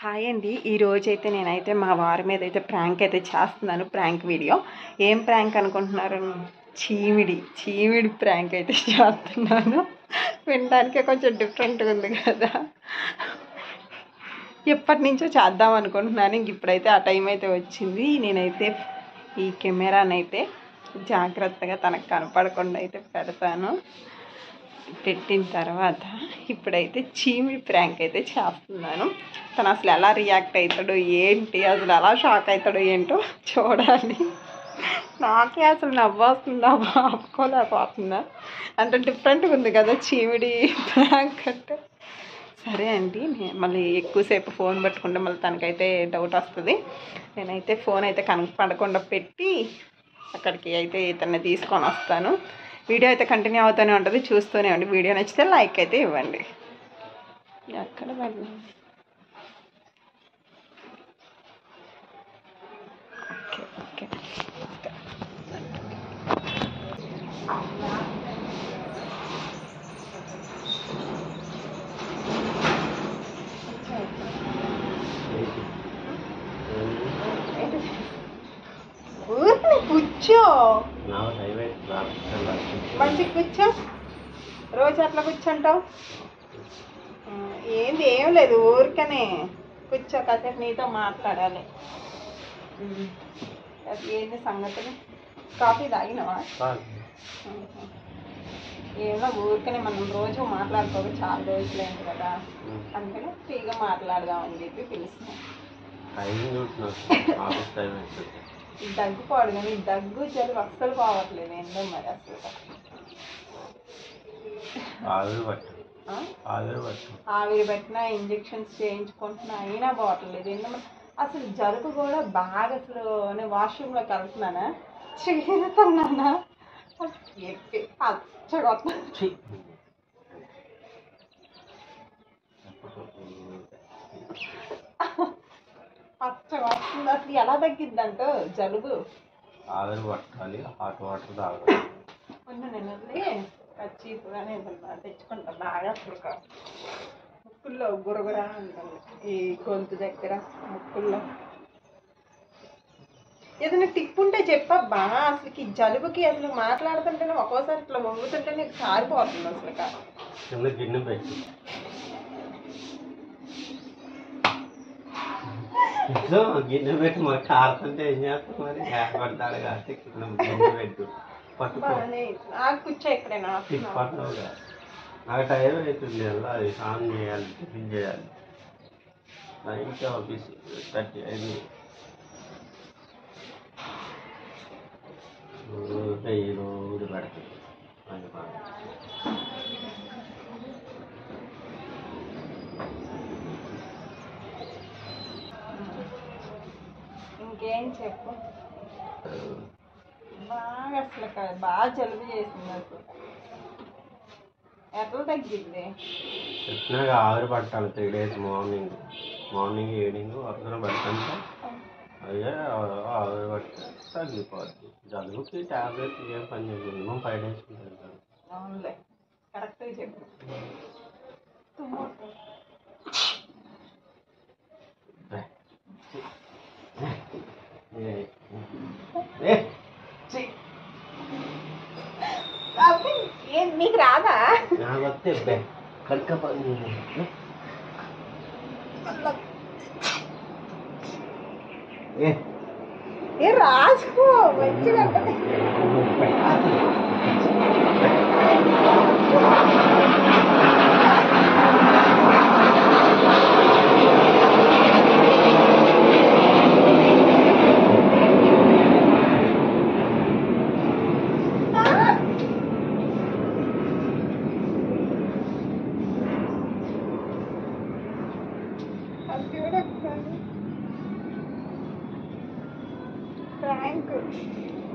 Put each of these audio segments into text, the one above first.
Hi అండి. ఈరోజైతే నేనైతే మా వారి మీద అయితే ప్రాంక్ అయితే చేస్తున్నాను. ప్రాంక్ వీడియో ఏం ప్రాంక్ అనుకుంటున్నారు? చీమిడి ప్రాంక్ అయితే చేస్తున్నాను. వినడానికే కొంచెం డిఫరెంట్గా ఉంది కదా. ఎప్పటి నుంచో చేద్దాం అనుకుంటున్నాను. ఇంక ఇప్పుడైతే ఆ టైం అయితే వచ్చింది. నేనైతే ఈ కెమెరానైతే జాగ్రత్తగా తనకు కనపడకుండా అయితే పెడతాను. పెట్టిన తర్వాత ఇప్పుడైతే చీమిడి ప్రాంక్ అయితే చేస్తున్నాను. తను అసలు ఎలా రియాక్ట్ అవుతాడో ఏంటి, అసలు ఎలా షాక్ అవుతాడో ఏంటో చూడాలి. నాకే అసలు నవ్వొస్తుందా, ఆపుకోలేకపోతుందా. అంటే డిఫరెంట్గా ఉంది కదా చీమిడి ప్రాంక్ అంటే. సరే అండి, మళ్ళీ ఎక్కువసేపు ఫోన్ పట్టుకుంటే మళ్ళీ తనకైతే డౌట్ వస్తుంది. నేనైతే ఫోన్ అయితే కనపడకుండా పెట్టి అక్కడికి అయితే ఇతన్ని తీసుకొని వస్తాను. వీడియో అయితే కంటిన్యూ అవుతూనే ఉంటుంది, చూస్తూనే ఉండి. వీడియో నచ్చితే లైక్ అయితే ఇవ్వండి. ఎక్కడ వెళ్ళి ఓకే ఓకే ఊరికి కూర్చో, మంచిగా కూర్చో. రోజు అట్లా కూర్చుంటావు ఏంది? ఏం లేదు, ఊరికనే కూర్చో, కాసేపు నీతో మాట్లాడాలి. అది ఏంది సంగతులు? కాఫీ తాగినవా? ఏమో ఊరికనే మనం రోజు మాట్లాడుకోక చాలా రోజులైంది కదా, అందుకని ఫ్రీగా మాట్లాడదామని చెప్పి పిలుస్తున్నాం. దగ్గు పోడు కానీ దగ్గు జలుబు అస్సలు పోవట్లేదు. ఏంటో మరి అసలు ఆవిరి పెట్టినా, ఇంజెక్షన్స్ చేయించుకుంటున్నా, అయినా పోవట్లేదు. ఏంటో మరి అసలు జలుబు కూడా బాగా. అసలు నేను వాష్రూమ్లోకి వెళ్తున్నానా, చీరుతున్నానా, చెప్పి పచ్చగా వస్తుంది. అసలు ఎలా తగ్గిద్దంట జలుబు? ఆవిరి పట్టాలి, హాట్ వాటర్ తాగాలి. నేను చీపుగానే తెచ్చుకుంటా. బాగా అసలు ముక్కుల్లో గురగురా ఉంటుంది, ఈ గొంతు దగ్గర ముక్కుల్లో. ఏదైనా టిప్ ఉంటే చెప్పబ్బా. అసలుకి జలుబుకి అసలు మాట్లాడుతుంటేనే ఒక్కోసారి ఇట్లా వంగుతుంటే నీకు కారిపోతుంది అసలు. గిన్నె పెట్టి గిన్నె పెట్టి మరి కారుతుంటే ఏం చేస్తాం? మరి పడతాడు కాబట్టి గిన్నె పెట్టు పట్టుకో. కూర్చో ఎక్కడైనా. పట్టుకోగా నాకు టైం అవుతుంది అలా, అది ఆన్ చేయాలి, టిఫిన్ చేయాలి. 9 ఆఫీస్ 30 అయింది. రోజు పెడుతుంది. ఇంకేం చెప్పు. బాగా అసలు బాగా జలుబు చేసింది. అసలు ఎట్లా తగ్గింది? చెప్పినాక ఆవిరి పట్టాలి 3 days. మార్నింగ్ ఈవినింగ్ వరుసన పెడతాంటే అయ్యే ఆవిరి పడితే తగ్గిపోద్ది. జలుబుకి ట్యాబ్లెట్ ఏం పని చేయదు. మినిమం 5 days ఉంటుంది. అవునులే, కరెక్ట్గా చెప్పు. నీకు రాదా? నాకు వస్తే కడక ఏ రాసుకో మంచిగా. Frank,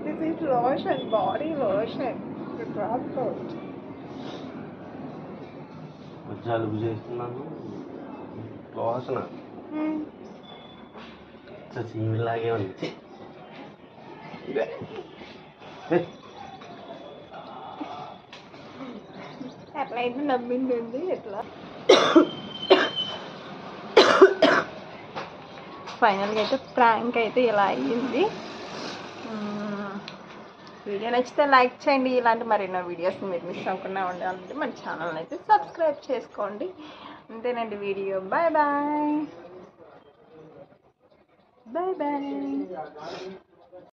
this is lotion, body lotion. You drop out. జలుబు చేస్తున్నాను. లోసన చీమిలాగే ఉంది. అట్లా అయితే నమ్మింది ఎట్లా? ఫైనల్గా అయితే ప్రాంక్ అయితే ఇలా అయ్యింది. వీడియో నచ్చితే లైక్ చేయండి. ఇలాంటి మరెన్నో వీడియోస్ మీరు మిస్ అవ్వకుండా ఉండాలంటే మన ఛానల్ని అయితే సబ్స్క్రైబ్ చేసుకోండి. అంతేనండి వీడియో. Bye bye.